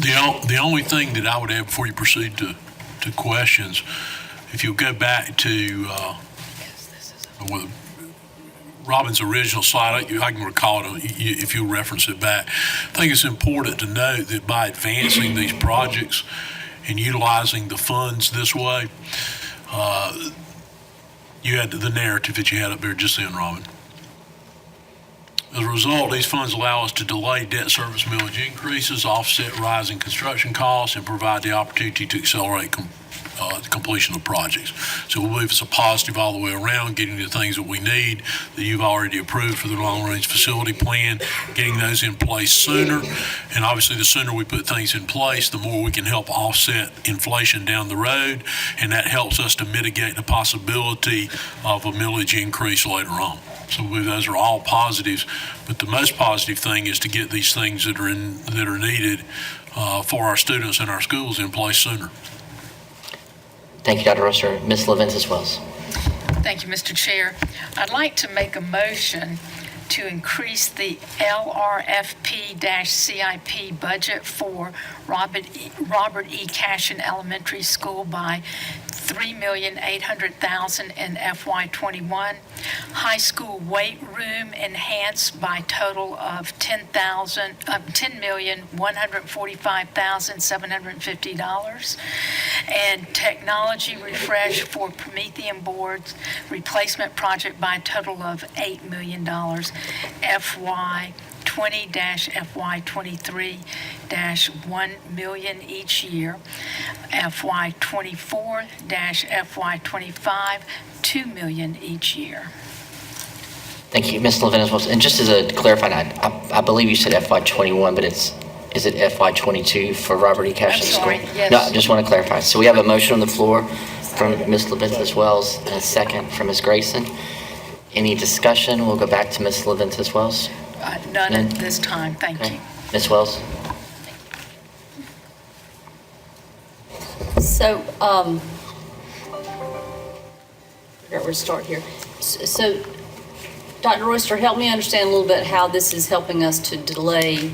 The only thing that I would add before you proceed to questions, if you'll go back to with Robin's original slide, I can recall it if you'll reference it back. I think it's important to note that by advancing these projects and utilizing the funds this way, you had the narrative that you had up there just then, Robin. As a result, these funds allow us to delay debt service millage increases, offset rising construction costs, and provide the opportunity to accelerate the completion of projects. So we believe it's a positive all the way around, getting the things that we need that you've already approved for the long-range facility plan, getting those in place sooner. And obviously, the sooner we put things in place, the more we can help offset inflation down the road, and that helps us to mitigate the possibility of a millage increase later on. So those are all positives, but the most positive thing is to get these things that are needed for our students and our schools in place sooner. Thank you, Dr. Roster. Ms. Leventis-Wells. Thank you, Mr. Chair. I'd like to make a motion to increase the LRFP-CIP budget for Robert E. Cashin Elementary School by $3,800,000 in FY21. High school weight room enhanced by total of $10,145,750. And technology refresh for Promethean boards replacement project by a total of $8 million. FY20-FY23-1 million each year. FY24-FY25, $2 million each year. Thank you, Ms. Leventis-Wells. And just as a clarifying, I believe you said FY21, but is it FY22 for Robert E. Cashin School? I'm sorry, yes. No, I just want to clarify. So we have a motion on the floor from Ms. Leventis-Wells and a second from Ms. Grayson. Any discussion? We'll go back to Ms. Leventis-Wells. None at this time. Thank you. Ms. Wells? So, where to start here. So, Dr. Royster, help me understand a little bit how this is helping us to delay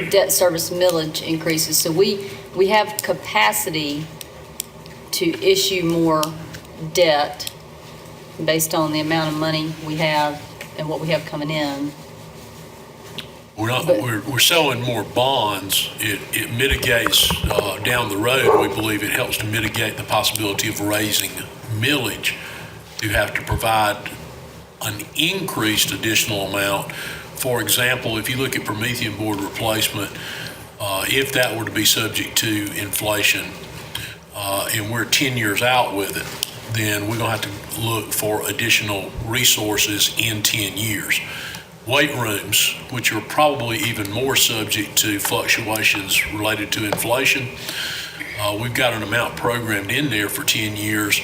debt service millage increases. So we have capacity to issue more debt based on the amount of money we have and what we have coming in. We're selling more bonds. It mitigates down the road. We believe it helps to mitigate the possibility of raising millage to have to provide an increased additional amount. For example, if you look at Promethean board replacement, if that were to be subject to inflation and we're 10 years out with it, then we're going to have to look for additional resources in 10 years. Weight rooms, which are probably even more subject to fluctuations related to inflation, we've got an amount programmed in there for 10 years.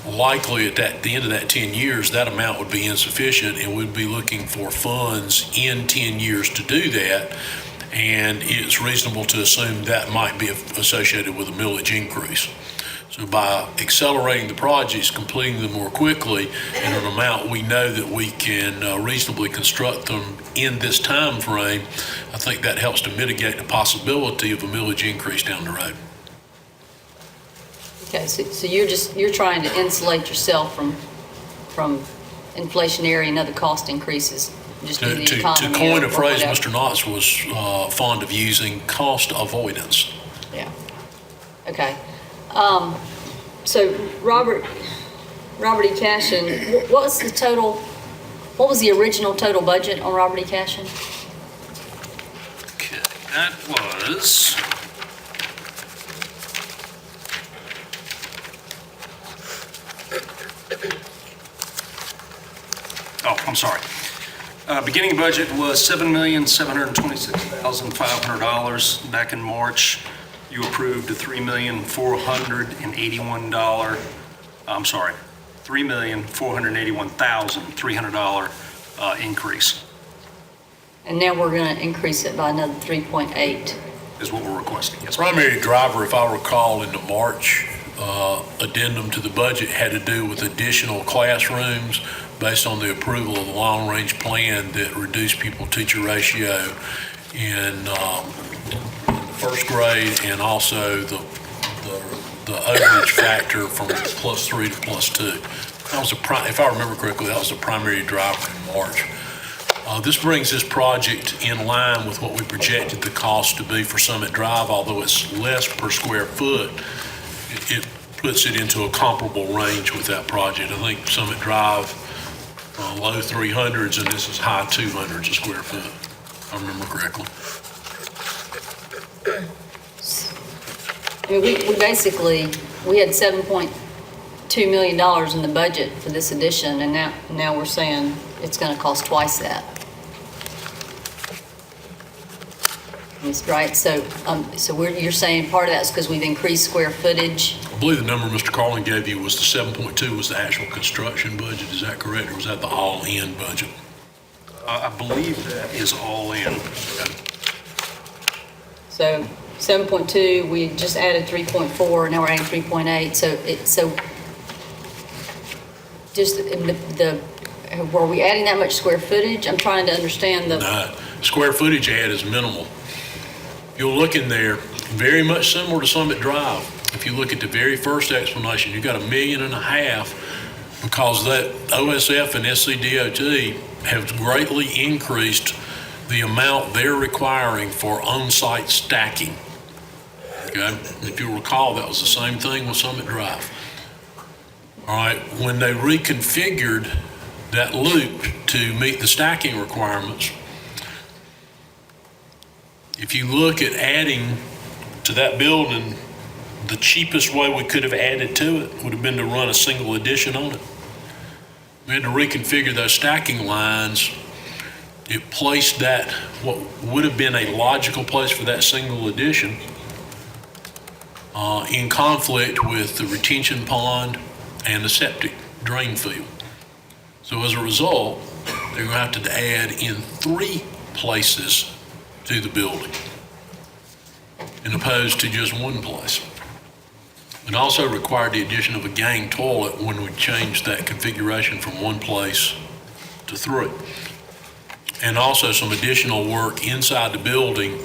Likely at the end of that 10 years, that amount would be insufficient, and we'd be looking for funds in 10 years to do that. And it's reasonable to assume that might be associated with a millage increase. So by accelerating the projects, completing them more quickly in an amount we know that we can reasonably construct them in this time frame, I think that helps to mitigate the possibility of a millage increase down the road. Okay, so you're trying to insulate yourself from inflationary and other cost increases just due to the economy. To coin a phrase Mr. Knotts was fond of using, cost avoidance. Yeah. Okay. So Robert E. Cashin, what was the original total budget on Robert E. Cashin? Okay, that was I'm sorry. Beginning budget was $7,726,500. Back in March, you approved a $3,481,300 increase. And now we're going to increase it by another 3.8. Is what we're requesting. Yes, Primary driver, if I recall, in the March addendum to the budget had to do with additional classrooms based on the approval of the long-range plan that reduced pupil-teacher ratio in first grade and also the overage factor from +3 to +2. That was if I remember correctly, that was the primary driver in March. This brings this project in line with what we projected the cost to be for Summit Drive, although it's less per square foot. It puts it into a comparable range with that project. I think Summit Drive, low 300s, and this is high 200s a square foot, if I remember correctly. I mean, we had $7.2 million in the budget for this addition, and now we're saying it's gonna cost twice that. That's right, so you're saying part of that's because we've increased square footage? I believe the number Mr. Carlin gave you was the 7.2 was the actual construction budget. Is that correct, or was that the all-in budget? I believe that is all in. So 7.2, we just added 3.4, now we're adding 3.8, so just were we adding that much square footage? I'm trying to understand the. No, square footage add is minimal. You'll look in there, very much similar to Summit Drive. If you look at the very first explanation, you got $1.5 million because that OSF and SCDOT have greatly increased the amount they're requiring for on-site stacking. Okay, if you recall, that was the same thing with Summit Drive. All right, when they reconfigured that loop to meet the stacking requirements, if you look at adding to that building, the cheapest way we could have added to it would have been to run a single addition on it. We had to reconfigure those stacking lines. It placed that, what would have been a logical place for that single addition, in conflict with the retention pond and the septic drain field. So as a result, they're going to have to add in 3 places to the building, as opposed to just one place. It also required the addition of a gang toilet when we changed that configuration from 1 place to 3. And also some additional work inside the building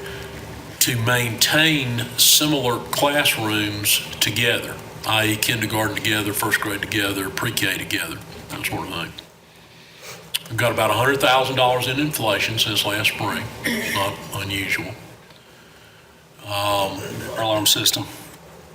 to maintain similar classrooms together, i.e. kindergarten together, first grade together, pre-K together, that sort of thing. We've got about $100,000 in inflation since last spring. It's not unusual. Fire alarm system.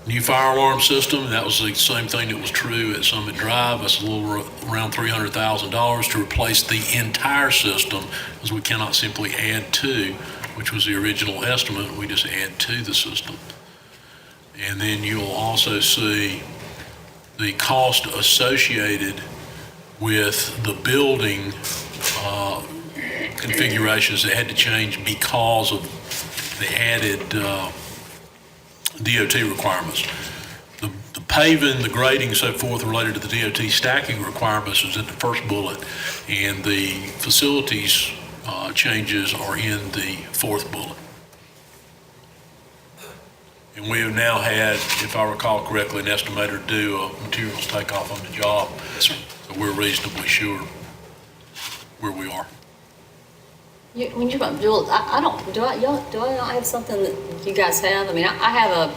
New fire alarm system, that was the same thing that was true at Summit Drive. That's a little around $300,000 to replace the entire system, because we cannot simply add to, which was the original estimate. We just add to the system. And then you'll also see the cost associated with the building configurations that had to change because of the added DOT requirements. The paving, the grading, so forth related to the DOT stacking requirements is in the first bullet, and the facilities changes are in the 4th bullet. And we have now had, if I recall correctly, an estimator do a materials takeoff on the job. Yes, sir. So we're reasonably sure where we are. When you're about Joel, do I not have something that you guys have? I mean, I have a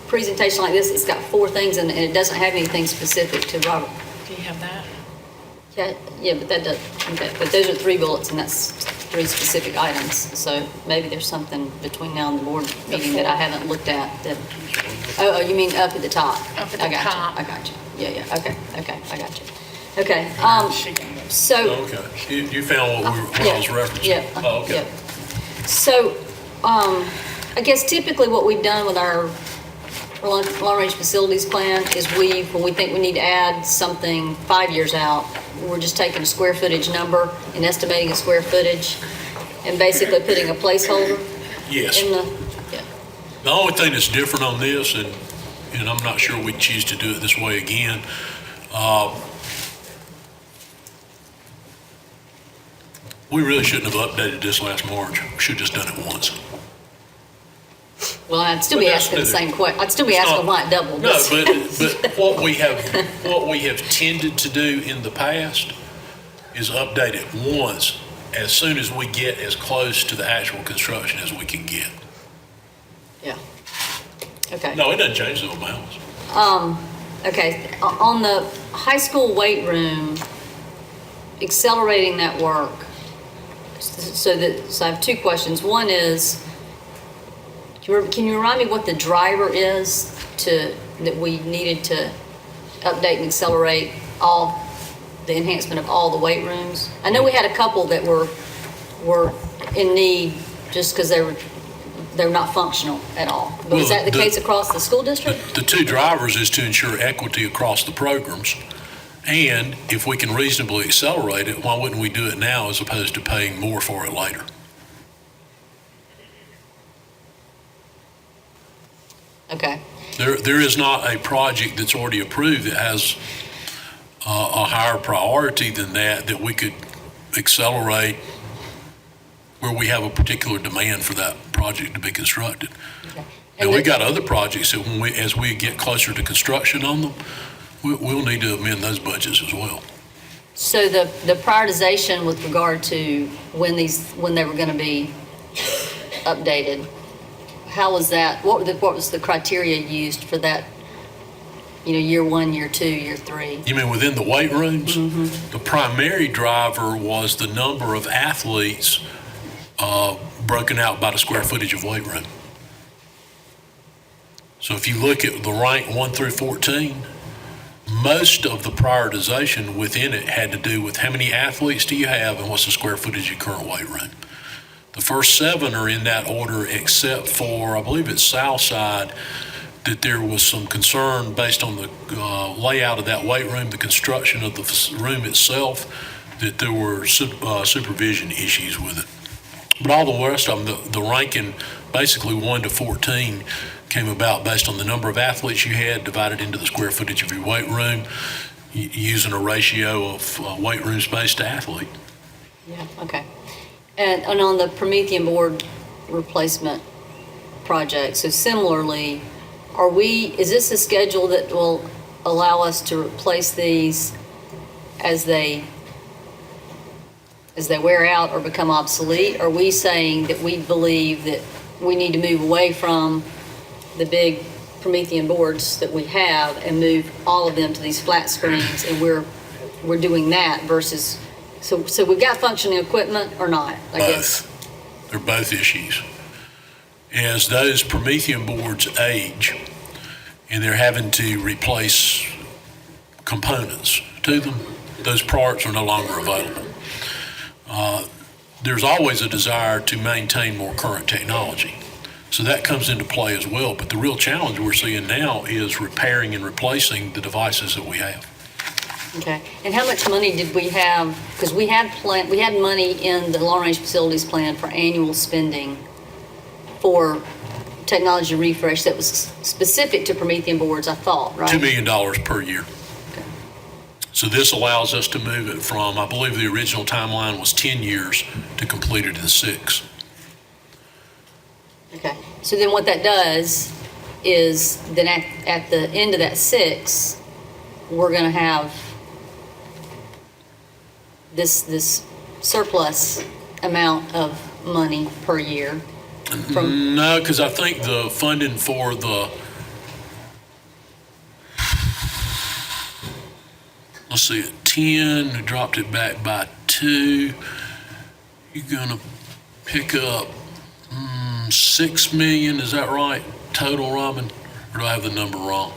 presentation like this. It's got 4 things and it doesn't have anything specific to Robert. Do you have that? Yeah, but that does. Okay, but those are 3 bullets and that's 3 specific items. So maybe there's something between now and the board meeting that I haven't looked at. That. Oh, you mean up at the top? Up at the top. I got you. Yeah. Okay. I got you. Okay. So. Okay. You found what I was referencing? Yeah. Oh, okay. Yeah. So, I guess typically what we've done with our long-range facilities plan is when we think we need to add something 5 years out, we're just taking a square footage number and estimating a square footage and basically putting a placeholder Yes. in the, yeah. The only thing that's different on this, and I'm not sure we'd choose to do it this way again, we really shouldn't have updated this last March. We should have just done it once. Well, I'd still be But that's asking the neither- same question. I'd still be It's asking not- why it doubled. No, but what we have tended to do in the past is update it once as soon as we get as close to the actual construction as we can get. Yeah. Okay. No, it doesn't change the amounts. Okay, on the high school weight room, accelerating that work, so I have two questions. One is, can you remind me what the driver is that we needed to update and accelerate the enhancement of all the weight rooms? I know we had a couple that were in need just because they're not functional at all. But is Well, that the case across the school district? The two drivers is to ensure equity across the programs. And if we can reasonably accelerate it, why wouldn't we do it now as opposed to paying more for it later? Okay. There is not a project that's already approved that has a higher priority than that we could accelerate where we have a particular demand for that project to be constructed. Okay. And we got other projects that as we get closer to construction on them, we'll need to amend those budgets as well. So the prioritization with regard to when they were going to be updated, how was that? What was the criteria used for that? Year 1, year 2, year 3. You mean within the weight rooms? Mm-hmm. The primary driver was the number of athletes broken out by the square footage of weight room. So if you look at the rank 1 through 14, most of the prioritization within it had to do with how many athletes do you have and what's the square footage of your current weight room. The first 7 are in that order, except for, I believe it's Southside, that there was some concern based on the layout of that weight room, the construction of the room itself, that there were supervision issues with it. But all the rest of them, the ranking, basically 1 to 14, came about based on the number of athletes you had divided into the square footage of your weight room, using a ratio of weight room space to athlete. Yeah, okay. And on the Promethean board replacement project, so similarly, is this a schedule that will allow us to replace these as they wear out or become obsolete? Are we saying that we believe that we need to move away from the big Promethean boards that we have and move all of them to these flat screens, and we're doing that versus, so we've got functioning equipment or not, I guess? Both. They're both issues. As those Promethean boards age and they're having to replace components to them, those parts are no longer available. There's always a desire to maintain more current technology. So that comes into play as well. But the real challenge we're seeing now is repairing and replacing the devices that we have. Okay. And how much money did we have? Because we had money in the long-range facilities plan for annual spending for technology refresh that was specific to Promethean boards, I thought, right? $2 million per year. Okay. So this allows us to move it from, I believe the original timeline was 10 years to complete it in 6. Okay. So then what that does is then at the end of that 6, we're going to have this surplus amount of money per year. No, because I think the funding for let's see, at 10, we dropped it back by 2. You're going to pick up 6 million, is that right, total, Robin? Or do I have the number wrong?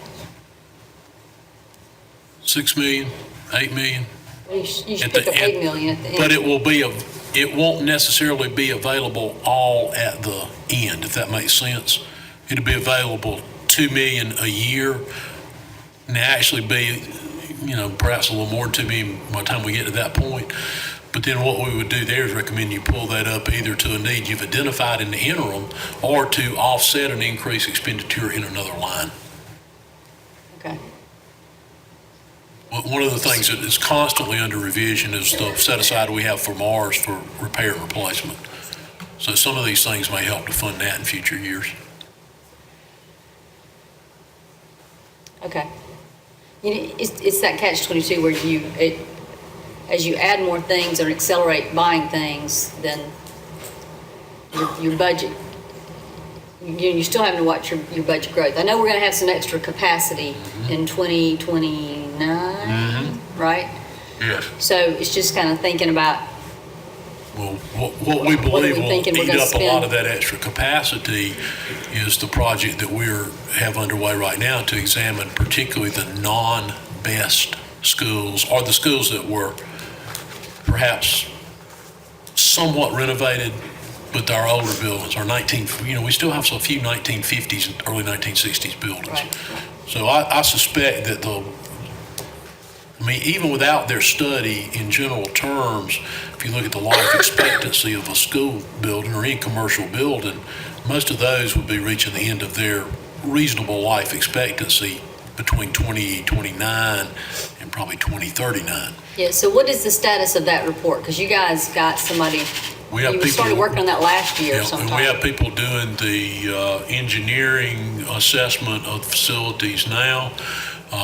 6 million, 8 million? You should pick up 8 million at the end. But it won't necessarily be available all at the end, if that makes sense. It'll be available 2 million a year, and actually be, perhaps a little more than 2 million by the time we get to that point. But then what we would do there is recommend you pull that up either to a need you've identified in the interim or to offset an increased expenditure in another line. Okay. One of the things that is constantly under revision is the set aside we have for Mars for repair and replacement. So some of these things may help to fund that in future years. Okay. It's that catch-22 where as you add more things or accelerate buying things, then your budget you're still having to watch your budget growth. I know we're going to have some extra capacity in 2029, right? Yes. So it's just kind of thinking about, Well, what we What are believe we will thinking we're eat gonna up a lot spend? of that extra capacity is the project that have underway right now to examine particularly the non-best schools, or the schools that were perhaps somewhat renovated, but our older buildings, we still have a few 1950s and early 1960s buildings. Right. So I suspect that even without their study, in general terms, if you look at the life expectancy of a school building or any commercial building, most of those would be reaching the end of their reasonable life expectancy between 2029 and probably 2039. yeah, so what is the status of that report? Because you guys got somebody, We have you people. started working on that last year Yeah, and sometime. we have people doing the engineering assessment of facilities now.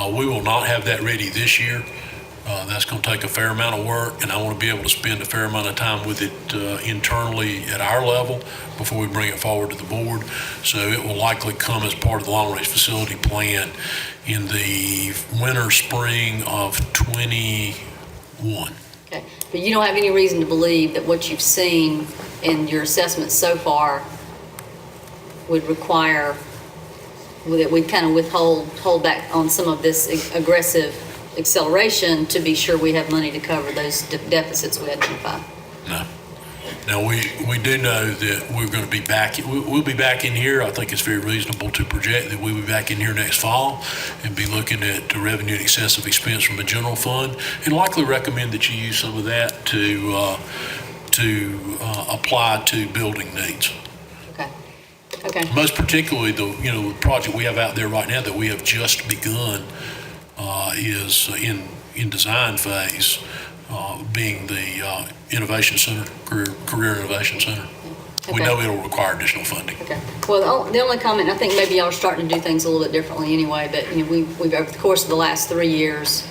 We will not have that ready this year. That's going to take a fair amount of work, and I want to be able to spend a fair amount of time with it internally at our level before we bring it forward to the board. So it will likely come as part of the long-range facility plan in the winter, spring of '21. Okay, but you don't have any reason to believe that what you've seen in your assessment so far would require, that we kind of hold back on some of this aggressive acceleration to be sure we have money to cover those deficits we identify. No. Now, we do know that we're going to be back, we'll be back in here. I think it's very reasonable to project that we'll be back in here next fall and be looking at the revenue and excessive expense from the general fund, and likely recommend that you use some of that to apply to building needs. Okay. Most particularly the project we have out there right now that we have just begun is in design phase, being the Innovation Center, Career Innovation Center. We Okay. know it'll require additional funding. Okay. Well, the only comment, I think maybe y'all are starting to do things a little bit differently anyway, but we've over the course of the last 3 years,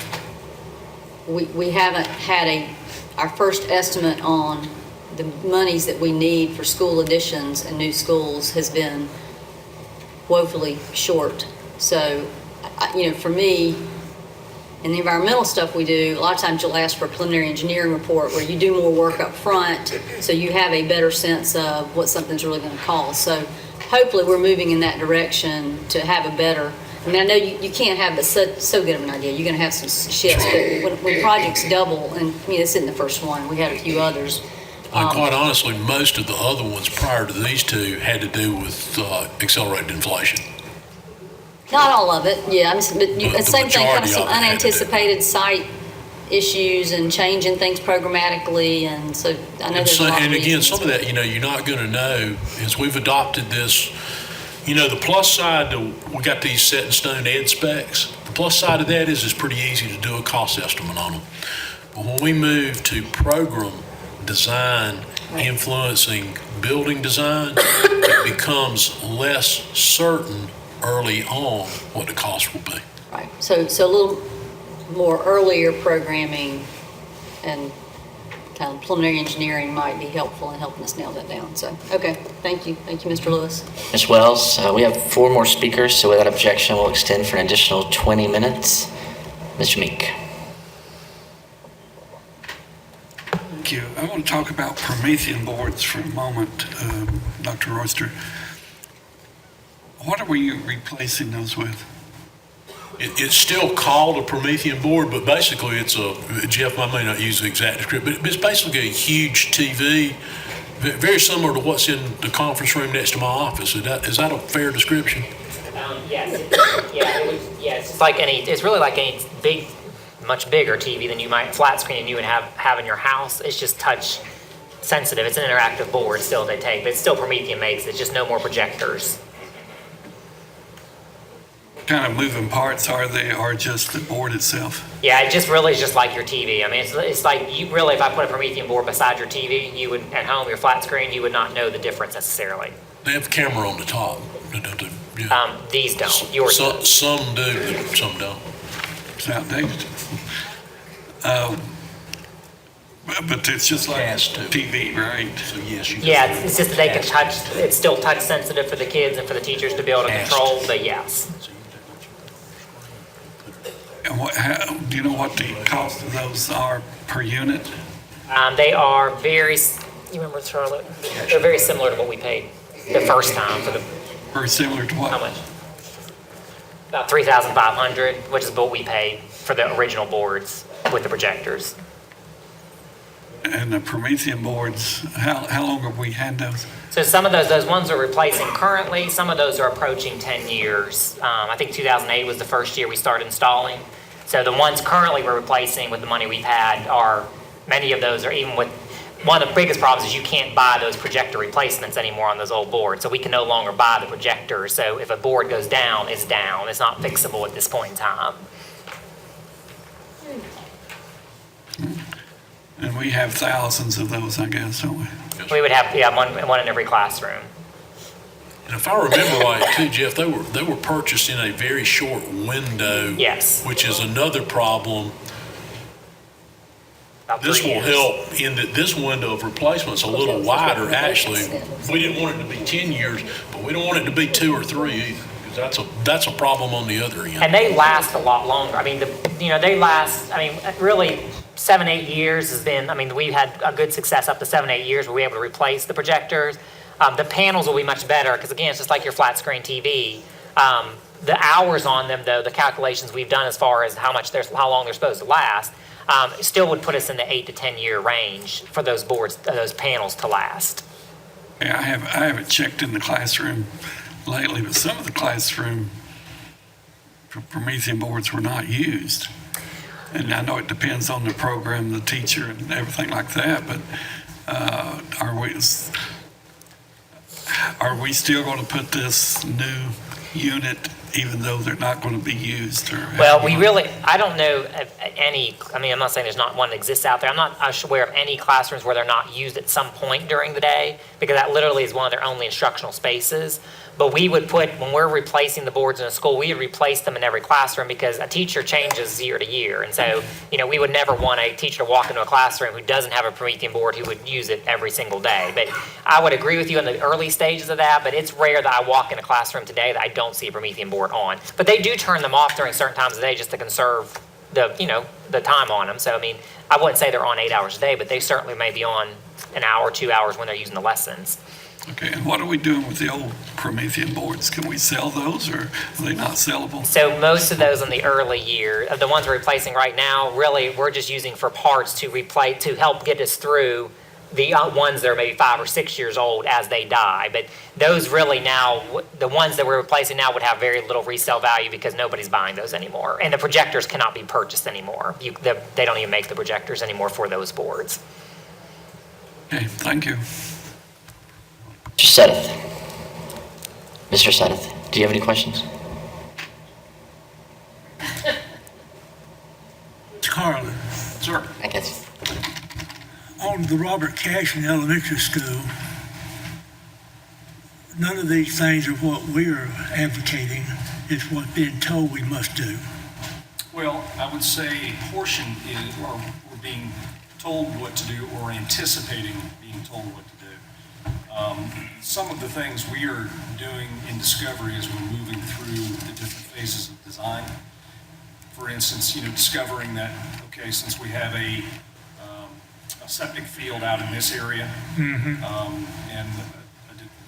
we haven't had our first estimate on the monies that we need for school additions and new schools has been woefully short. So, for me, in the environmental stuff we do, a lot of times you'll ask for a preliminary engineering report where you do more work up front, so you have a better sense of what something's really going to cost. So hopefully we're moving in that direction to have a better, I mean, I know you can't have so good of an idea. You're going to have some shifts, but when projects double, and this isn't the first one, we had a few others. And quite honestly, most of the other ones prior to these two had to do with accelerated inflation. Not all of it, yeah. But The same thing, kind of majority some of it had to do. unanticipated site issues and changing things programmatically, and so I know there's a lot of And again, reasons. some of that, you're not going to know is we've adopted this. The plus side, we got these set in stone ed specs. The plus side of that is it's pretty easy to do a cost estimate on them. But when we move to program design influencing building design, it becomes less certain early on what the cost will be. Right, so a little more earlier programming and kind of preliminary engineering might be helpful in helping us nail that down. So, okay, thank you, Mr. Lewis. Ms. Wells, we have 4 more speakers, so without objection, we'll extend for an additional 20 minutes. Mr. Meek. Thank you. I want to talk about Promethean boards for a moment, Dr. Royster. What are we replacing those with? It's still called a Promethean board, but basically Jeff, I may not use the exact description, but it's basically a huge TV, very similar to what's in the conference room next to my office. Is that a fair description? Yes. It's really like any big, much bigger TV than you might, flat screen than you would have in your house. It's just touch sensitive. It's an interactive board still they take, but it's still Promethean makes. It's just no more projectors. What kind of moving parts are they, or just the board itself? Yeah, it just really is just like your TV. I mean, it's like you really, if I put a Promethean board beside your TV, you would, at home, your flat screen, you would not know the difference necessarily. They have a camera on the top. Yeah. These don't. Yours do. Some do, but some don't. It's outdated. But it's just like Has to. TV, right? So yes, you. Yeah, it's just that they can touch, it's still touch sensitive for the kids and for the teachers to be able to Has control, to. but yes. And do you know what the cost of those are per unit? They are you remember Charlotte? They're very similar to what we paid the first time for the, Very similar to what? how much? About 3,500, which is what we paid for the original boards with the projectors. And the Promethean boards, how long have we had those? So some of those ones are replacing currently, some of those are approaching 10 years. I think 2008 was the first year we started installing. So the ones currently we're replacing with the money we've had many of those are even with, one of the biggest problems is you can't buy those projector replacements anymore on those old boards. So we can no longer buy the projectors. So if a board goes down, it's down. It's not fixable at this point in time. And we have thousands of those, I guess, don't we? We would have, one in every classroom. And if I remember right too, Jeff, they were purchased in a very short window. Yes. Which is another problem. About This 3 will years. help in that this window of replacement's a little wider, actually. We didn't want it to be 10 years, but we don't want it to be 2 or 3 either, because that's a problem on the other end. And they last a lot longer. I mean, they last, really 7, 8 years has been, we've had a good success up to 7, 8 years where we're able to replace the projectors. The panels will be much better because again, it's just like your flat screen TV. The hours on them though, the calculations we've done as far as how long they're supposed to last, still would put us in the 8 to 10 year range for those boards, those panels to last. Yeah, I haven't checked in the classroom lately, but some of the classroom Promethean boards were not used. And I know it depends on the program, the teacher, and everything like that, but are we still going to put this new unit even though they're not going to be used? Well, I don't know of any, I'm not saying there's not one that exists out there. I'm not aware of any classrooms where they're not used at some point during the day, because that literally is one of their only instructional spaces. But we would when we're replacing the boards in a school, we would replace them in every classroom because a teacher changes year to year. And so, we would never want a teacher to walk into a classroom who doesn't have a Promethean board who would use it every single day. But I would agree with you in the early stages of that, but it's rare that I walk in a classroom today that I don't see a Promethean board on. But they do turn them off during certain times of the day just to conserve the time on them. So, I wouldn't say they're on 8 hours a day, but they certainly may be on an hour, 2 hours when they're using the lessons. Okay, and what are we doing with the old Promethean boards? Can we sell those, or are they not sellable? So most of those in the early year, the ones we're replacing right now, really, we're just using for parts to help get us through the ones that are maybe 5 or 6 years old as they die. But those really now, the ones that we're replacing now would have very little resale value because nobody's buying those anymore. And the projectors cannot be purchased anymore. They don't even make the projectors anymore for those boards. Okay, thank you. Mr. Sedith. Mr. Sedith, do you have any questions? Carlin, Sir. I guess. on the Robert Cashin Elementary School, none of these things are what we're advocating. It's what's being told we must do. Well, I would say a portion is, or we're being told what to do or anticipating being told what to do. Some of the things we are doing in Discovery as we're moving through the different phases of design. For instance, discovering that, okay, since we have a septic field out in this area, and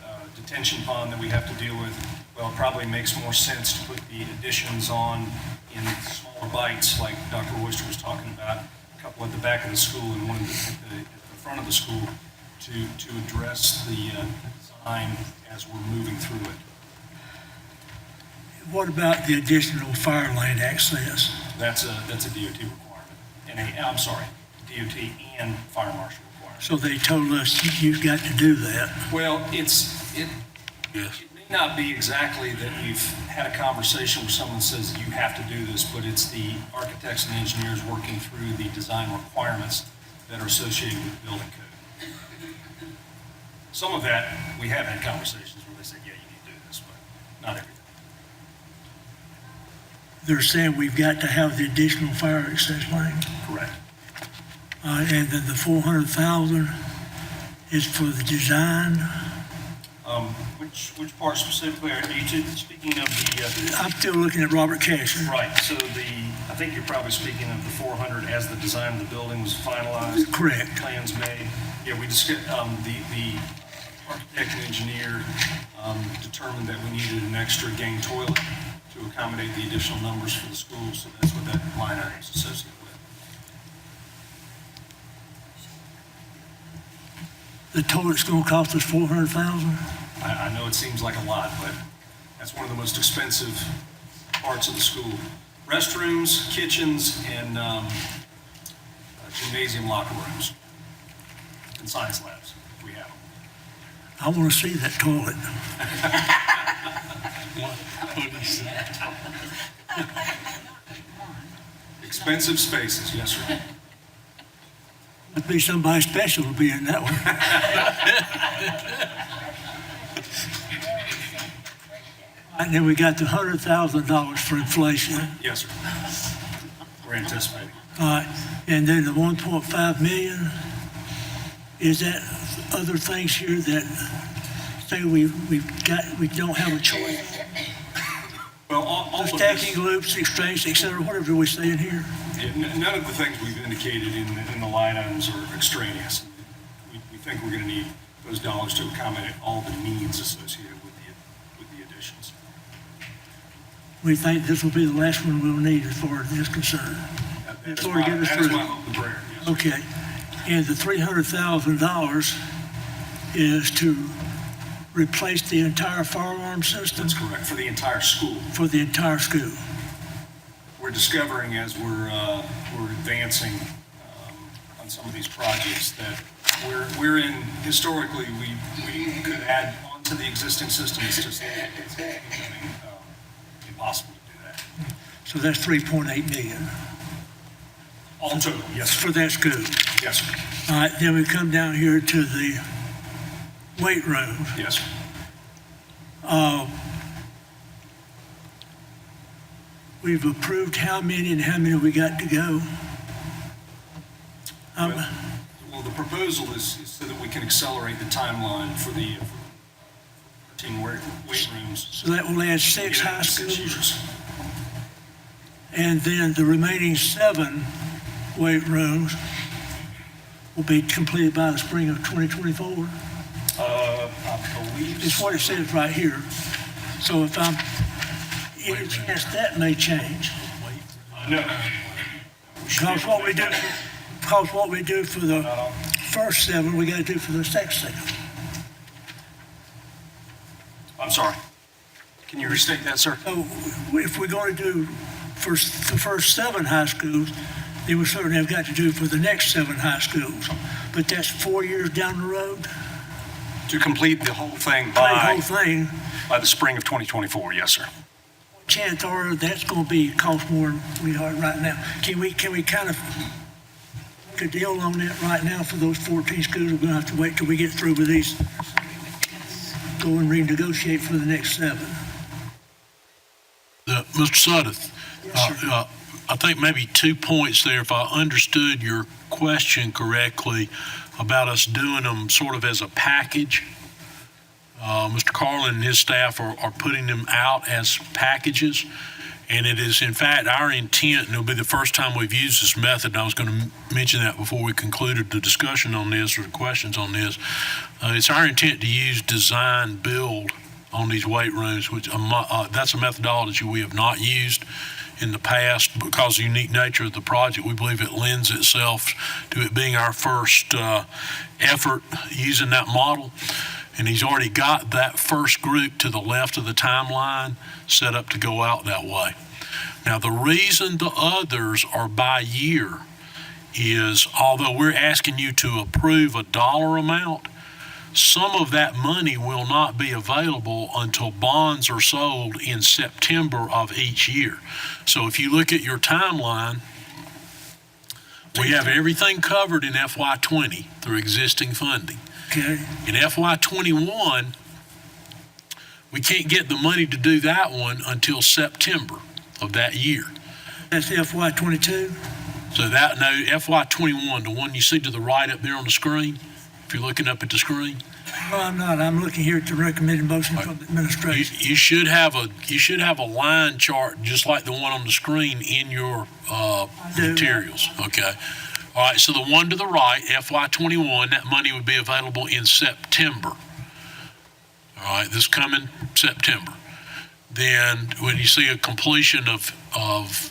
a detention pond that we have to deal with, well, it probably makes more sense to put the additions on in smaller bites, like Dr. Royster was talking about, a couple at the back of the school and one at the front of the school to address the design as we're moving through it. What about the additional fire lane access? That's a DOT requirement, DOT and fire marshal requirement. So they told us you've got to do that. Well, it may not be exactly that we've had a conversation where someone says you have to do this, but it's the architects and engineers working through the design requirements that are associated with the building code. Some of that, we have had conversations where they said, yeah, you need to do this, but not everything. They're saying we've got to have the additional fire access lane. Correct. And then the 400,000 is for the design. Which part specifically are you speaking of the? I'm still looking at Robert Casher. Right, so I think you're probably speaking of the 400 as the design of the building was finalized. Correct. Plans made. Yeah, we discussed, the architect and engineer determined that we needed an extra gang toilet to accommodate the additional numbers for the school, so that's what that line item is associated with. The toilet's gonna cost us 400,000? I know it seems like a lot, but that's one of the most expensive parts of the school. Restrooms, kitchens, and gymnasium locker rooms, and science labs, if we have them. I wanna see that toilet. Expensive spaces, yes, sir. Must be somebody special to be in that one. And then we got the $100,000 for inflation. Yes, sir. We're anticipating. And then the 1.5 million, is that other things here that say we don't have a choice? Well, all The of stacking this, loops, exchange, et cetera, whatever we say in here. none of the things we've indicated in the line items are extraneous. We think we're going to need those dollars to accommodate all the needs associated with the additions. We think this will be the last one we'll need as far as this is concerned. That is Lord, get us that is through. my hope and prayer, yes, sir. Okay. And the $300,000 is to replace the entire fire alarm system That's correct, for the entire school. for the entire school. We're discovering as we're advancing on some of these projects that we're in, historically, we could add on to the existing system. It's just it's becoming impossible to do that. So that's 3.8 million All total, yes, sir. for that school. Yes, sir. All right, then we come down here to the weight room. Yes, sir. We've approved how many and how many we got to go? Well, the proposal is so that we can accelerate the timeline for the 13 weight rooms. So that will add 6 high 6 schools. years. And then the remaining 7 weight rooms will be completed by the spring of 2024. I believe. It's what it says right here. So if I'm, any chance that may change. No. Because what we do for the first 7, we gotta do for the second 7. I'm sorry. Can you restate that, sir? So if we're gonna do for the first 7 high schools, then we certainly have got to do for the next 7 high schools. But that's 4 years down the road. To complete the whole thing The whole thing, by the spring of 2024, yes, sir. chances are that's gonna cost more than we are right now. Can we kind of make a deal on that right now for those 14 schools? We're gonna have to wait till we get through with these. Go and renegotiate for the next 7. Mr. Suddeth, Yes, sir. I think maybe 2 points there, if I understood your question correctly, about us doing them sort of as a package. Mr. Carlin and his staff are putting them out as packages, and it is in fact our intent, and it'll be the first time we've used this method, and I was going to mention that before we concluded the discussion on this or the questions on this. It's our intent to use design build on these weight rooms, which that's a methodology we have not used in the past because of the unique nature of the project. We believe it lends itself to it being our first effort using that model. And he's already got that first group to the left of the timeline set up to go out that way. Now, the reason the others are by year is, although we're asking you to approve a dollar amount, some of that money will not be available until bonds are sold in September of each year. So if you look at your timeline, we have everything covered in FY20 through existing funding. Okay, In FY21, we can't get the money to do that one until September of that year. that's FY '22. So that, no, FY21, the one you see to the right up there on the screen, if you're looking up at the screen, No, I'm not. I'm looking here at the recommended motion from the administration. you should have a line chart just like the one on the screen in your do. materials. Okay. All right. So the one to the right, FY21, that money would be available in September. All right. This coming September. Then when you see a completion of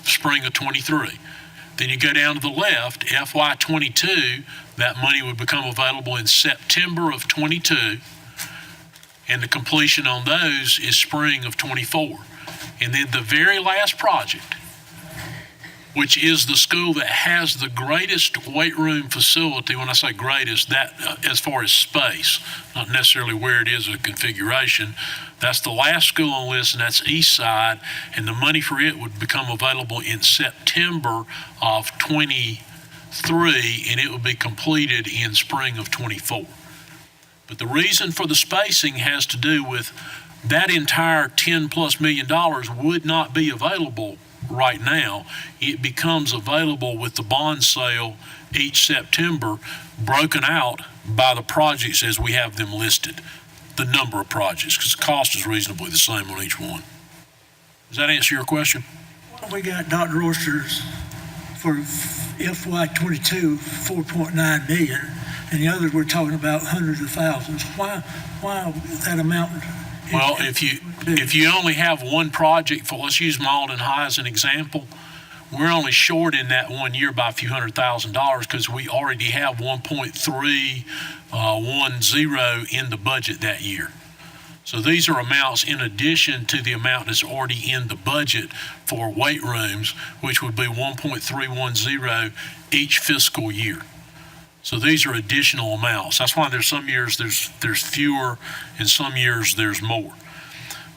spring of 23, then you go down to the left, FY22, that money would become available in September of 22, and the completion on those is spring of 24. And then the very last project, which is the school that has the greatest weight room facility. When I say greatest, that as far as space, not necessarily where it is or configuration. That's the last school on the list, and that's East Side, and the money for it would become available in September of 23, and it would be completed in spring of 24. But the reason for the spacing has to do with that entire $10+ million would not be available right now. It becomes available with the bond sale each September, broken out by the projects as we have them listed, the number of projects, because the cost is reasonably the same on each one. Does that answer your question? We got Dr. Oyster's for FY22, 4.9 million, and the others we're talking about hundreds of thousands. Why that amount? Well, if you only have one project for, let's use Malden High as an example, we're only short in that 1 year by a few $100,000 because we already have 1.310 in the budget that year. So these are amounts in addition to the amount that's already in the budget for weight rooms, which would be 1.310 each fiscal year. So these are additional amounts. That's why there's some years there's fewer, and some years there's more.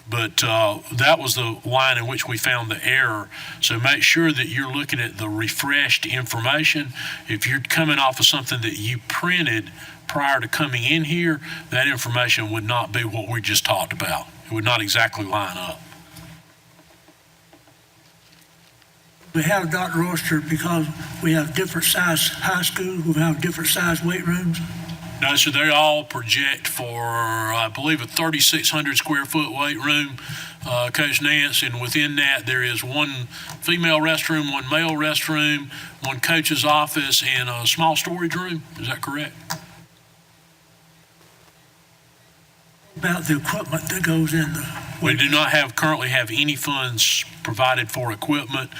But that was the line in which we found the error. So make sure that you're looking at the refreshed information. If you're coming off of something that you printed prior to coming in here, that information would not be what we just talked about. It would not exactly line up. We have Dr. Oyster because we have different size high schools, we have different size weight rooms. No, so they all project for, I believe, a 3,600 square foot weight room, Coach Nance, and within that there is one female restroom, one male restroom, one coach's office, and a small storage room. Is that correct? About the equipment that goes in the. We do not currently have any funds provided for equipment.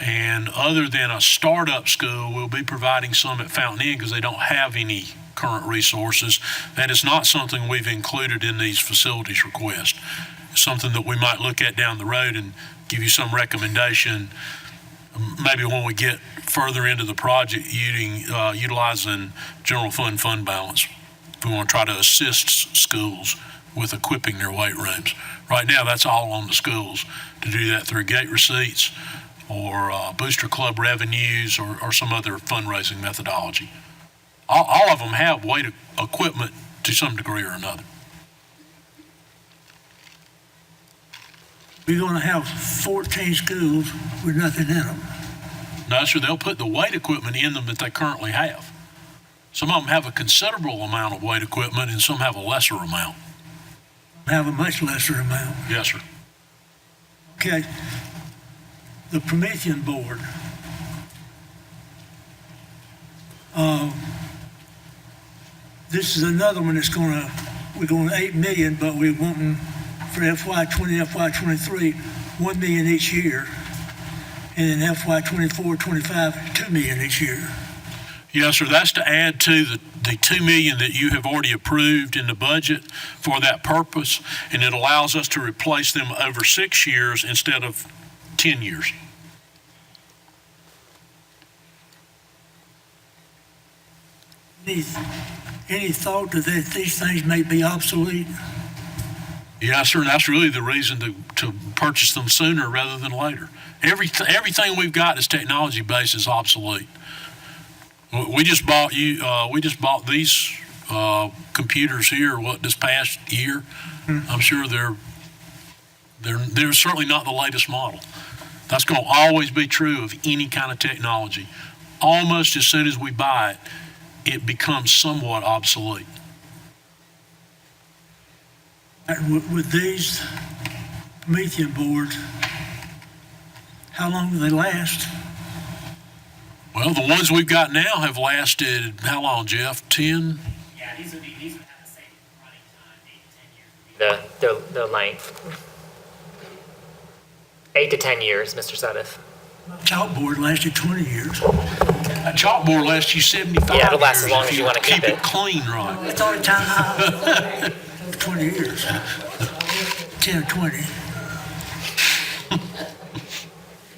And other than a startup school, we'll be providing some at Fountain Inn because they don't have any current resources. That is not something we've included in these facilities requests. It's something that we might look at down the road and give you some recommendation, maybe when we get further into the project, utilizing general fund balance. If we want to try to assist schools with equipping their weight rooms. Right now, that's all on the schools to do that through gate receipts or booster club revenues or some other fundraising methodology. All of them have weight equipment to some degree or another. We're going to have 14 schools with nothing in them. No, sir, they'll put the weight equipment in them that they currently have. Some of them have a considerable amount of weight equipment and some have a lesser amount. Have a much lesser amount. Yes, sir. Okay. The Promethean board. This is another one that's we're going to 8 million, but we're wanting for FY20, FY23, 1 million each year. And then FY24, 25, 2 million each year. Yes, sir. That's to add to the 2 million that you have already approved in the budget for that purpose, and it allows us to replace them over 6 years instead of 10 years. Any thought that these things may be obsolete? Yes, sir. And that's really the reason to purchase them sooner rather than later. Everything we've got is technology based is obsolete. We just bought these computers here. This past year? I'm sure they're certainly not the latest model. That's going to always be true of any kind of technology. almost as soon as we buy it, it becomes somewhat obsolete. And with these Promethean boards, how long do they last? Well, the ones we've got now have lasted, how long, Jeff? 10? Yeah, these would have the same running time, 8 to 10 years. The length. 8 to 10 years, Mr. Sudduth. Chalkboard lasted 20 years. A chalkboard lasts you 75 Yeah, it'll last as years long if as you wanna keep it. clean right. It's the only time I 20 years. 10 or 20.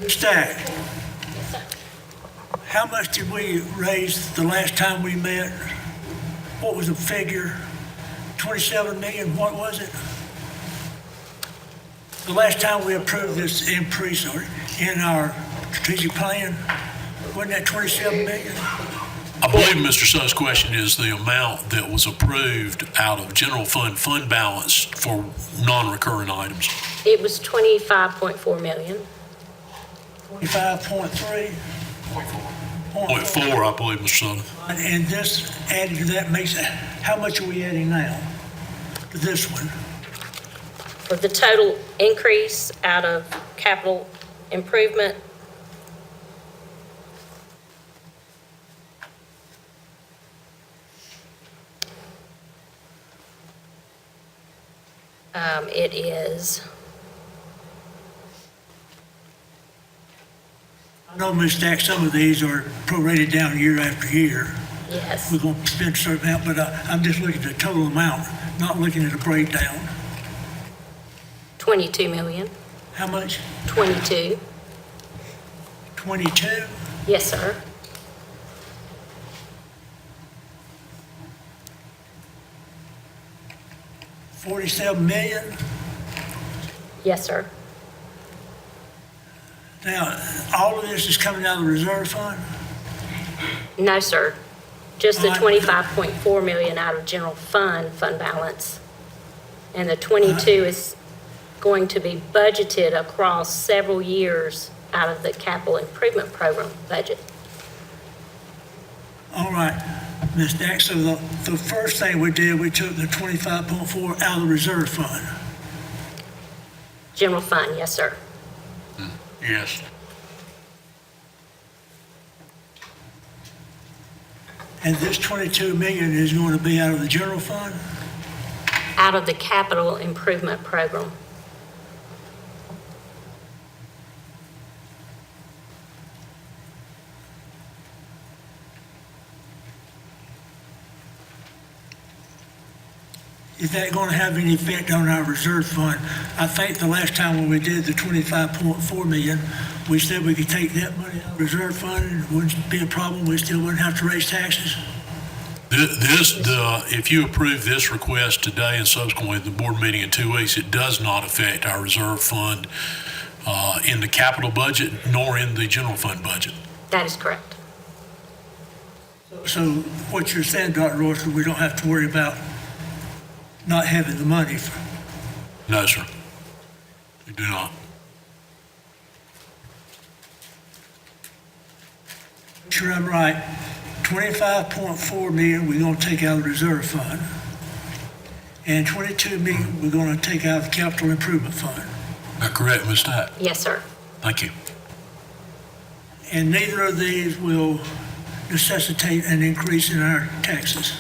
Stack. How much did we raise the last time we met? What was the figure? 27 million, what was it? The last time we approved this increase in our strategic plan, wasn't that 27 million? I believe Mr. Sutt's question is the amount that was approved out of general fund balance for non-recurring items. It was 25.4 million. 25.3? 0.4, I believe, Mr. Sutter. And this added to that makes, how much are we adding now to this one? For the total increase out of capital improvement, it is, I know, Ms. Stack, some of these are prorated down year after year. yes, We're going to spend a certain amount, but I'm just looking at the total amount, not looking at a breakdown. 22 million, How much? 22, 22? yes, sir. $47 million? Yes, sir. Now, all of this is coming out of the reserve fund? No, sir. Just the All right. 25.4 million out of general fund balance. And the 22 is going to be budgeted across several years out of the capital improvement program budget. All right, Ms. Stack, so the first thing we did, we took the 25.4 out of the reserve fund. General fund, yes, sir. Yes. And this 22 million is going to be out of the general fund? Out of the capital improvement program. Is that going to have any effect on our reserve fund? I think the last time when we did the 25.4 million, we said we could take that money out of the reserve fund and it wouldn't be a problem. We still wouldn't have to raise taxes. If you approve this request today and subsequently the board meeting in 2 weeks, it does not affect our reserve fund in the capital budget nor in the general fund budget. That is correct. So what you're saying, Dr. Royster, we don't have to worry about not having the money for. No, sir. We do not. Sure, I'm right. 25.4 million we're going to take out of the reserve fund. And 22 million we're going to take out of the capital improvement fund. Is that correct, Ms. Stack? Yes, sir. Thank you. And neither of these will necessitate an increase in our taxes.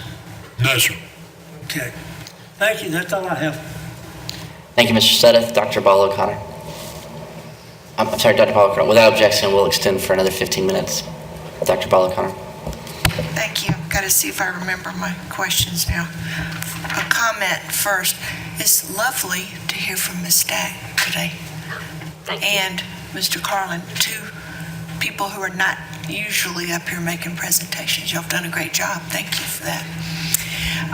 No, sir. Okay. Thank you. That's all I have. Thank you, Mr. Sudduth. Dr. Ball O'Connor. I'm sorry, Dr. Ball O'Connor. Without objection, we'll extend for another 15 minutes. Dr. Ball O'Connor. Thank you. Got to see if I remember my questions now. A comment first. It's lovely to hear from Ms. Stack today. Thank you. And Mr. Carlin, two people who are not usually up here making presentations. Y'all have done a great job. Thank you for that.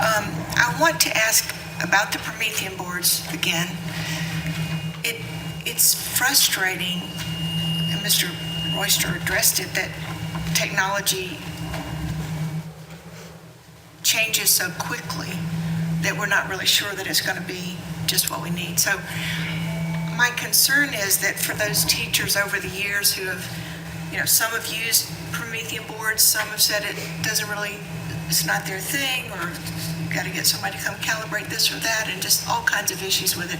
I want to ask about the Promethean boards again. It's frustrating, and Mr. Royster addressed it, that technology changes so quickly that we're not really sure that it's going to be just what we need. So my concern is that for those teachers over the years who have some have used Promethean boards, some have said it's not their thing, or got to get somebody to come calibrate this or that, and just all kinds of issues with it.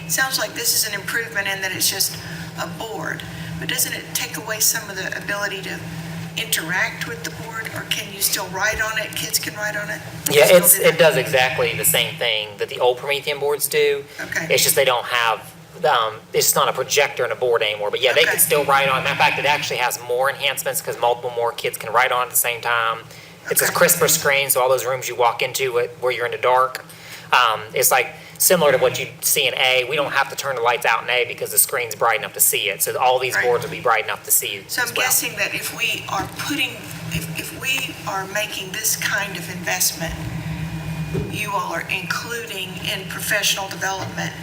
It sounds like this is an improvement in that it's just a board, but doesn't it take away some of the ability to interact with the board, or can you still write on it? Kids can write on it? Yeah, it does exactly the same thing that the old Promethean boards do. Okay. It's just they don't have, it's not a projector and a board anymore. But yeah, they Okay. can still write on. Matter of fact, it actually has more enhancements because multiple more kids can write on at the same time. It's a Okay. crisper screen, so all those rooms you walk into where you're in the dark, it's like similar to what you see in A. We don't have to turn the lights out in A because the screen's bright enough to see it. So all these Right. boards will be bright enough to see So I'm as well. guessing that if we are making this kind of investment, you all are including in professional development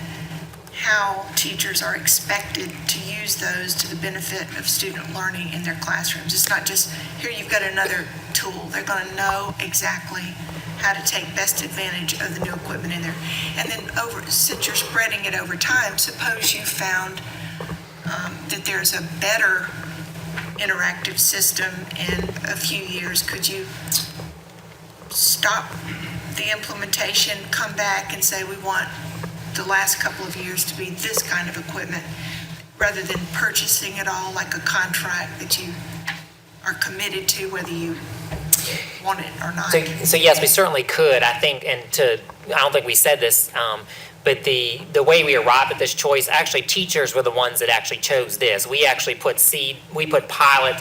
how teachers are expected to use those to the benefit of student learning in their classrooms. It's not just, here you've got another tool. They're going to know exactly how to take best advantage of the new equipment in there. And then since you're spreading it over time, suppose you found that there's a better interactive system in a few years. Could you stop the implementation, come back and say, we want the last couple of years to be this kind of equipment, rather than purchasing it all like a contract that you are committed to, whether you want it or not? So yes, we certainly could. I think, I don't think we said this, but the way we arrived at this choice, actually teachers were the ones that actually chose this. We actually put pilot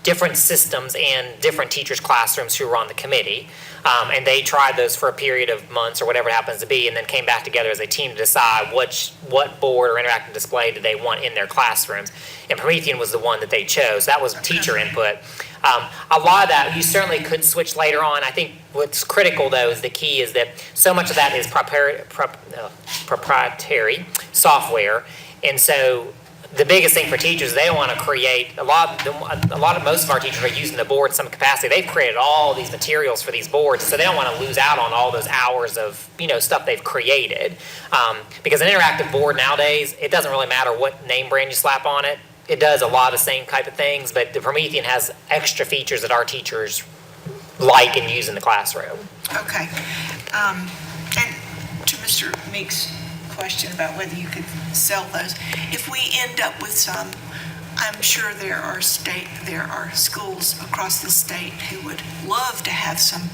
different systems in different teachers' classrooms who were on the committee. And they tried those for a period of months or whatever it happens to be, and then came back together as a team to decide what board or interactive display did they want in their classrooms. And Promethean was the one that they chose. That was teacher input. A lot of that, you certainly could switch later on. I think what's critical, though, is the key is that so much of that is proprietary software. And so the biggest thing for teachers, they want to create, most of our teachers are using the board in some capacity. They've created all these materials for these boards, so they don't want to lose out on all those hours of, stuff they've created. Because an interactive board nowadays, it doesn't really matter what name brand you slap on it. It does a lot of the same type of things, but the Promethean has extra features that our teachers like and use in the classroom. Okay. And to Mr. Meek's question about whether you could sell those, if we end up with some, I'm sure there are schools across the state who would love to have some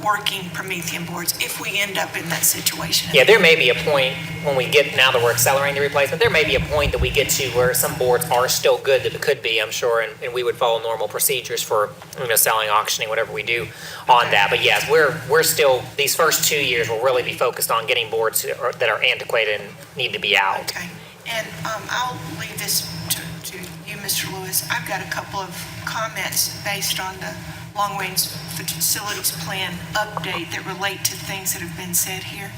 working Promethean boards if we end up in that situation. Yeah, there may be a point when we get, now that we're accelerating the replacement, there may be a point that we get to where some boards are still good that it could be, I'm sure, and we would follow normal procedures for, selling, auctioning, whatever we do on that. But yes, we're still, these first 2 years will really be focused on getting boards that are antiquated and need to be out. Okay. And I'll leave this to you, Mr. Lewis. I've got a couple of comments based on the long-range facilities plan update that relate to things that have been said here.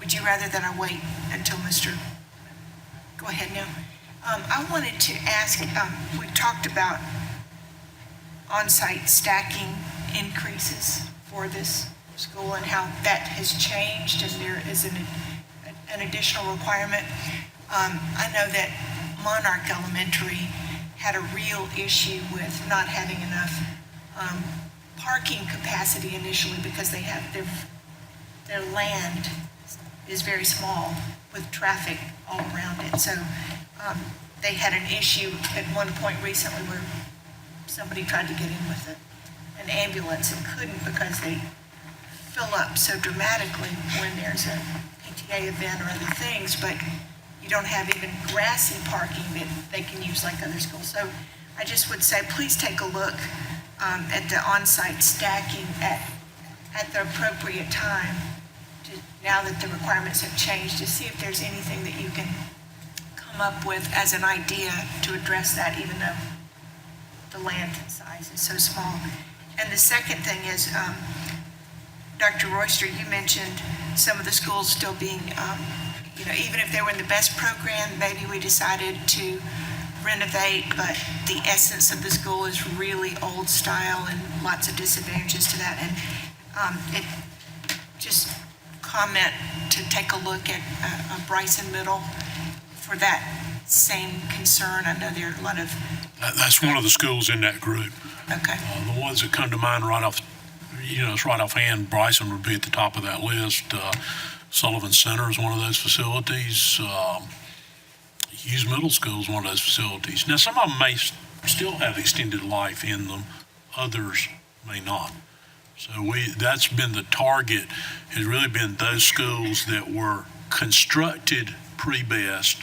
Would you rather that I wait until go ahead now? I wanted to ask, we talked about on-site stacking increases for this school and how that has changed and there is an additional requirement. I know that Monarch Elementary had a real issue with not having enough parking capacity initially because they have their land is very small with traffic all around it. So they had an issue at one point recently where somebody tried to get in with an ambulance and couldn't because they fill up so dramatically when there's a PTA event or other things, but you don't have even grassy parking that they can use like other schools. So I just would say, please take a look at the on-site stacking at the appropriate time, now that the requirements have changed, to see if there's anything that you can come up with as an idea to address that, even though the land size is so small. And the second thing is, Dr. Royster, you mentioned some of the schools still being, even if they were in the best program, maybe we decided to renovate, but the essence of the school is really old style and lots of disadvantages to that. And it just comment to take a look at Bryson Middle for that same concern. I know there are a lot of That's one of the schools in that group. Okay. The ones that come to mind right off, it's right offhand, Bryson would be at the top of that list. Sullivan Center is one of those facilities. Hughes Middle School is one of those facilities. Now, some of them may still have extended life in them, others may not. So that's been the target, has really been those schools that were constructed pre-BEST.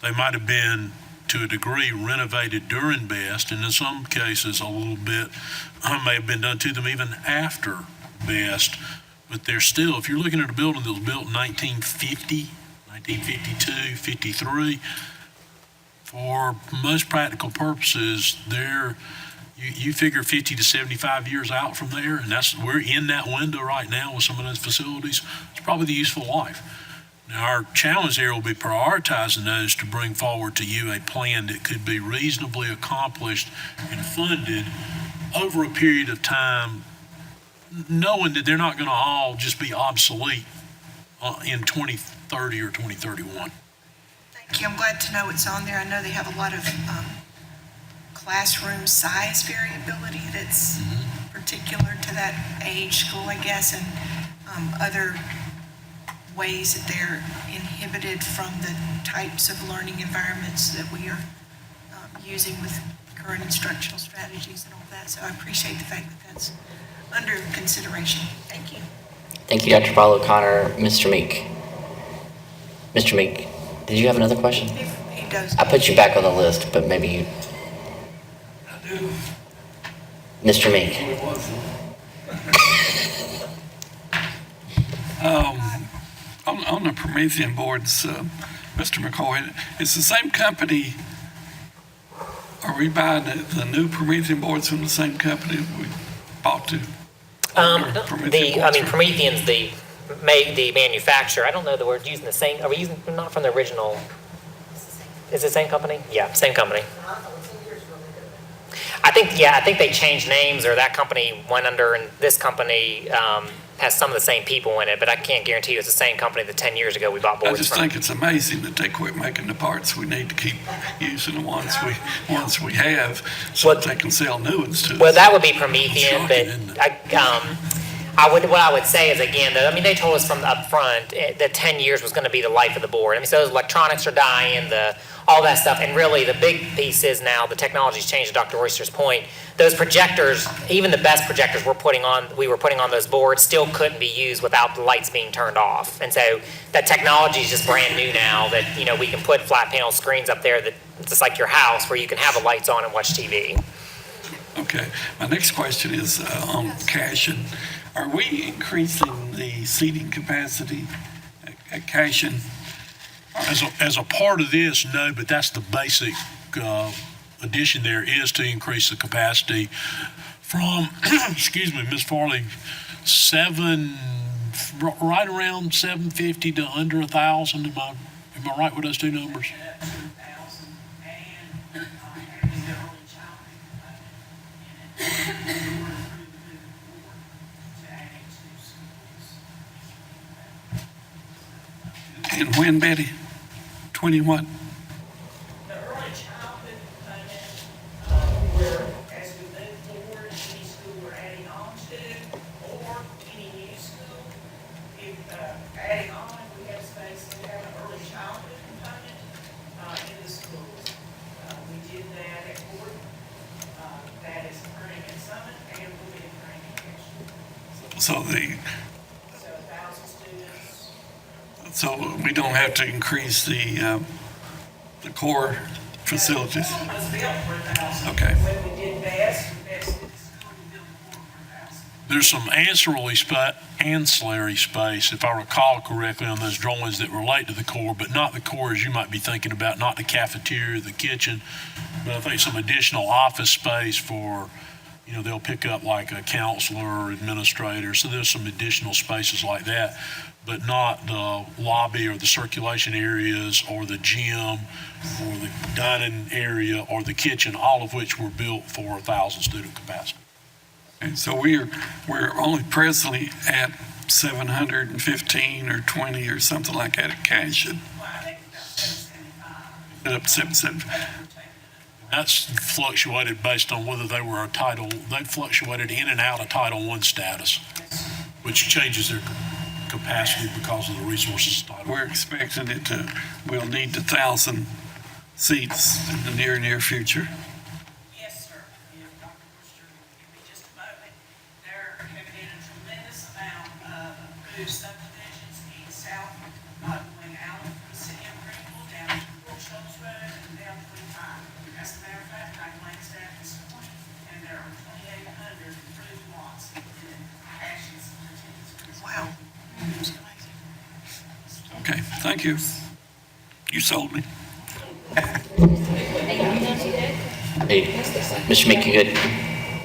They might have been, to a degree, renovated during BEST, and in some cases, a little bit may have been done to them even after BEST. But they're still, if you're looking at a building that was built in 1950, 1952, 53, for most practical purposes, you figure 50 to 75 years out from there, and we're in that window right now with some of those facilities. It's probably the useful life. Now, our challenge here will be prioritizing those to bring forward to you a plan that could be reasonably accomplished and funded over a period of time, knowing that they're not going to all just be obsolete in 2030 or 2031. Thank you. I'm glad to know it's on there. I know they have a lot of classroom size variability that's particular to that age school, I guess, and other ways that they're inhibited from the types of learning environments that we are using with current instructional strategies and all that. So I appreciate the fact that that's under consideration. Thank you. Thank you, Dr. Paul O'Connor. Mr. Meek. Mr. Meek, did you have another question? If he does. I put you back on the list, but maybe you... Mr. Meek. On the Promethean boards, Mr. McCoy, it's the same company. Are we buying the new Promethean boards from the same company that we bought to? Promethean's the manufacturer. I don't know the word using the same. Are we using not from the original? Is it the same company? Yeah, same company. I think they changed names, or that company went under, and this company has some of the same people in it, but I can't guarantee you it's the same company that 10 years ago we bought boards from. I just think it's amazing that they quit making the parts. We need to keep using the ones we have, so that they can sell new ones to us. Well, that would be Promethean, but what I would say is, again, they told us from up front that 10 years was going to be the life of the board. So those electronics are dying, all that stuff, and really the big piece is now the technology's changed, to Dr. Royster's point. Those projectors, even the best projectors we were putting on those boards, still couldn't be used without the lights being turned off. And so that technology is just brand new now, that we can put flat panel screens up there that just like your house, where you can have the lights on and watch TV. Okay, my next question is on Cashion. Are we increasing the seating capacity at Cashion? As a part of this, no, but that's the basic addition there, is to increase the capacity from, excuse me, Ms. Farley, right around 750 to under 1,000. Am I right with those two numbers? And when, Betty? 21? The early childhood component, where as we move forward, any school we're adding on to, or any new school, if adding on, we have space to have an early childhood component in the schools. We did that at Gordon. That is occurring at Summit, and will be occurring at Ashland. So 1,000 students. So we don't have to increase the core facilities? The school was built for 1,000. Okay. When we did BEST, we did the school, we built the core for 1,000. There's some ancillary space, if I recall correctly, on those drawings that relate to the core, but not the core as you might be thinking about, not the cafeteria, the kitchen, but I think some additional office space for, they'll pick up like a counselor or administrator. So there's some additional spaces like that, but not the lobby or the circulation areas or the gym or the dining area or the kitchen, all of which were built for 1,000 student capacity. And so we're only presently at 715 or 20 or something like that at Cashion. Well, I think it's about 775. Up 775. That's fluctuated based on whether they were they fluctuated in and out of Title I status, which changes their capacity because of the resources of Title I. We're expecting we'll need 1,000 seats in the near future. Yes, sir. If Dr. Worcester will give me just a moment, there have been a tremendous amount of new subdivisions in south, going out of the city of Greenville down to Brooksville Road and down 25. As a matter of fact, I glanced at this morning, and there are 2,800 approved lots in Ashland's Contingency. Wow. Okay, thank you. You sold me. Hey, Mr. Meek, you good?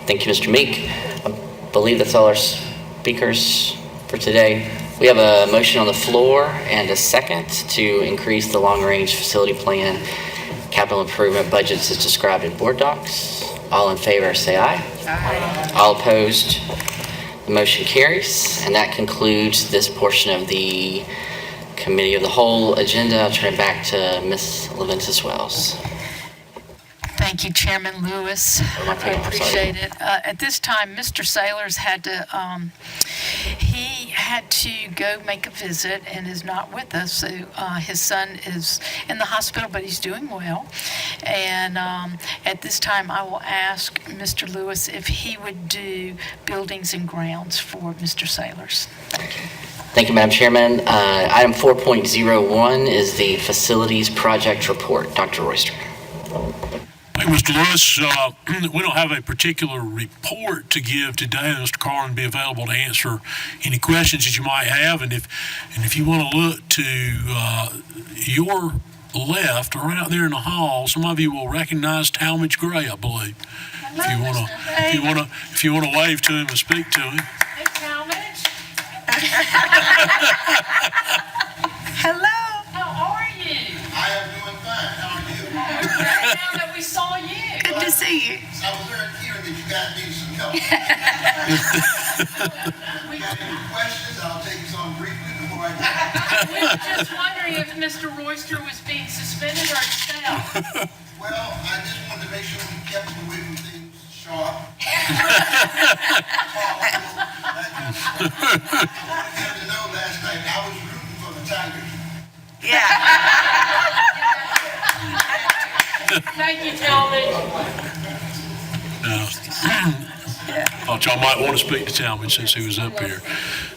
Thank you, Mr. Meek. I believe that's all our speakers for today. We have a motion on the floor and a second to increase the long-range facility plan capital improvement budgets as described in board docs. All in favor, say aye. Aye. All opposed, the motion carries. And that concludes this portion of the Committee of the Whole agenda. I'll turn it back to Ms. Leventis Wells. Thank you, Chairman Lewis. I appreciate it. At this time, Mr. Sailors had to go make a visit and is not with us. So his son is in the hospital, but he's doing well. And at this time, I will ask Mr. Lewis if he would do buildings and grounds for Mr. Sailors. Thank you. Thank you, Madam Chairman. Item 4.01 is the Facilities Project Report. Dr. Royster. Hey, Mr. Lewis, we don't have a particular report to give today. Mr. Carlin will be available to answer any questions that you might have. And if you want to look to your left or out there in the hall, some of you will recognize Talmadge Gray, I believe. If you want to wave to him and speak to him. Hey, Talmadge. Hello. How are you? I am doing fine. How are you? Right now that we saw you. Good to see you. I was very clear that you guys needed some help. If you have any questions, I'll take some briefly before I go. We were just wondering if Mr. Royster was being suspended or expelled. Well, I just wanted to make sure we kept away from things sharp. I wanted him to know last night I was rooting for the Tigers. Yeah. Thank you, Talmadge. Thought y'all might want to speak to Talmadge since he was up here.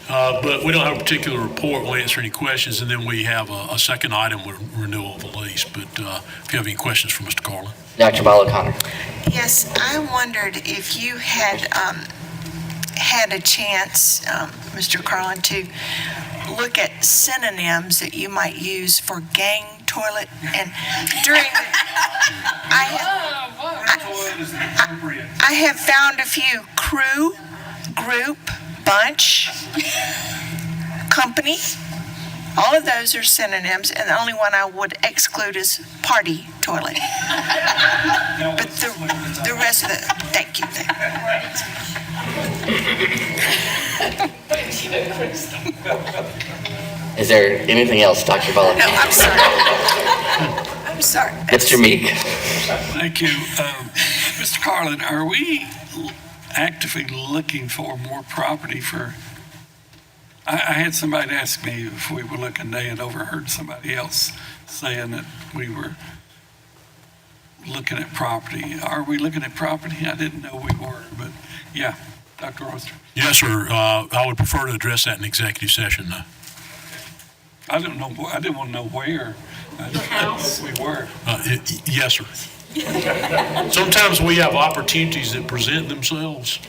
But we don't have a particular report. We'll answer any questions, and then we have a second item with renewal of the lease. But if you have any questions for Mr. Carlin. Dr. Ball O'Connor. Yes, I wondered if you had had a chance, Mr. Carlin, to look at synonyms that you might use for gang toilet. And during, I have found a few: crew, group, bunch, company. All of those are synonyms, and the only one I would exclude is party toilet. But the rest of it, thank you. Is there anything else, Dr. Ball? No, I'm sorry. I'm sorry. Mr. Meek. Thank you. Mr. Carlin, are we actively looking for more property for, I had somebody ask me if we were looking, they had overheard somebody else saying that we were looking at property. Are we looking at property? I didn't know we were, but yeah, Dr. Royster. Yes, sir. I would prefer to address that in executive session, though. I don't know, I didn't want to know where. I didn't know if we were. Yes, sir. Sometimes we have opportunities that present themselves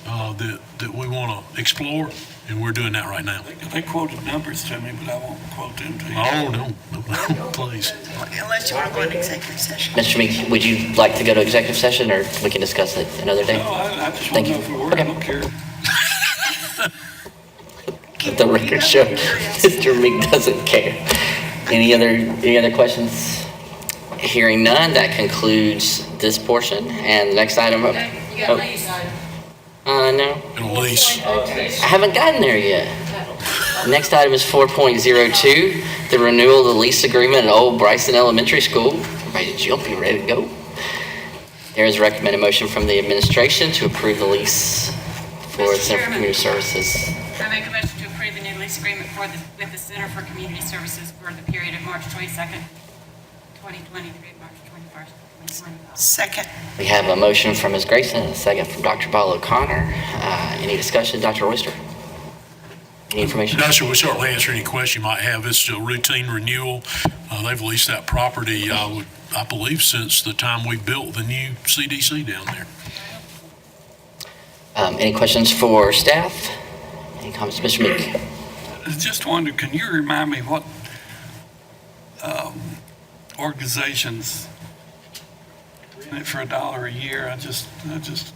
that we want to explore, and we're doing that right now. They quoted numbers to me, but I won't quote them to you. Oh, no, please. Unless you want to go into executive session. Mr. Meek, would you like to go to executive session, or we can discuss it another day? No, I just Thank want to know you. if we were. I don't care. Let the record show Mr. Meek doesn't care. Any other questions? Hearing none, that concludes this portion. And the next item up. You got lease. No. Lease. I haven't gotten there yet. Next item is 4.02, the renewal of the lease agreement at Old Bryson Elementary School. Everybody jumpy, ready to go. There is a recommended motion from the administration to approve the lease for the Mr. Center for Chairman. Community Services. I make a motion to approve the new lease agreement with the Center for Community Services for the period of March 22nd, 2020 through March 21st, 2025. Second. We have a motion from Ms. Grayson and a second from Dr. Paul O'Connor. Any discussion? Dr. Royster? Any information? No, sir, we certainly answer any question you might have. It's a routine renewal. They've leased that property, I believe, since the time we built the new CDC down there. Any questions for staff? Any comments, Mr. Meek? I just wondered, can you remind me what organizations rent it for $1 a year? I just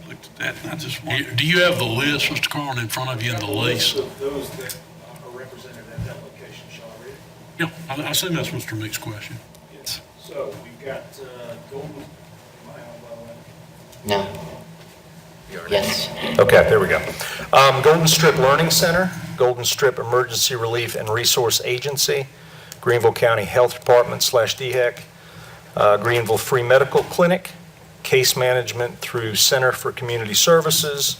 looked at that and I just wondered. Do you have the list, Mr. Carlin, in front of you in the lease? Those that are represented at that location, shall I read it? Yeah, I assume that's Mr. Meek's question. Yes. So we've got Golden, am I on by the way? No. Yes. Okay, there we go. Golden Strip Learning Center, Golden Strip Emergency Relief and Resource Agency, Greenville County Health Department / DHEC, Greenville Free Medical Clinic, Case Management through Center for Community Services,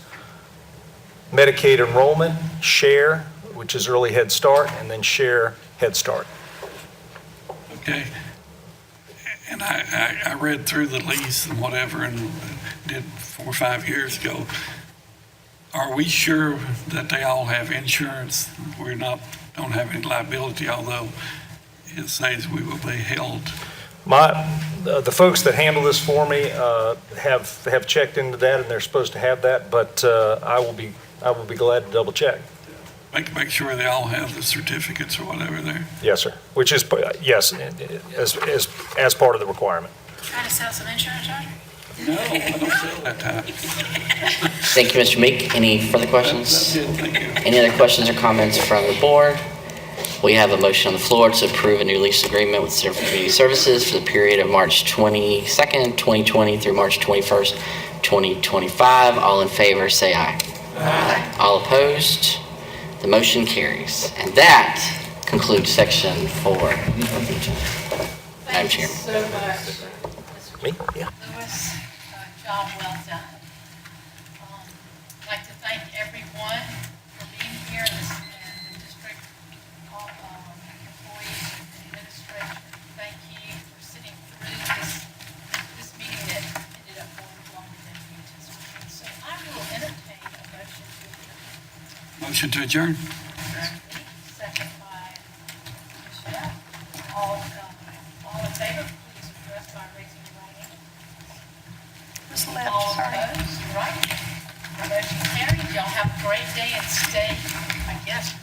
Medicaid Enrollment, SHARE, which is Early Head Start, and then SHARE Head Start. Okay. And I read through the lease and whatever and did 4 or 5 years ago. Are we sure that they all have insurance? Don't have any liability, although it says we will be held. The folks that handle this for me have checked into that, and they're supposed to have that, but I will be glad to double check. Make sure they all have the certificates or whatever there. Yes, sir. Which is, yes, as part of the requirement. Trying to sell some insurance, Roger? No, I don't sell that type. Thank you, Mr. Meek. Any further questions? That's it, thank you. Any other questions or comments from the board? We have a motion on the floor to approve a new lease agreement with Center for Community Services for the period of March 22nd, 2020 through March 21st, 2025. All in favor, say aye. Aye. All opposed? The motion carries. And that concludes section 4 of the agenda. Madam Chairman. So much, Me? Yeah. Lewis. Job well done. I'd like to thank everyone for being here and the district employees and administration. Thank you for sitting through this meeting that ended up going longer than we anticipated. So I will entertain a motion to adjourn. Motion to adjourn. Second by Michelle. All in favor, please address by raising your right hand. Who's left? All Sorry. opposed, right? Motion carried. Y'all have a great day and stay, I guess,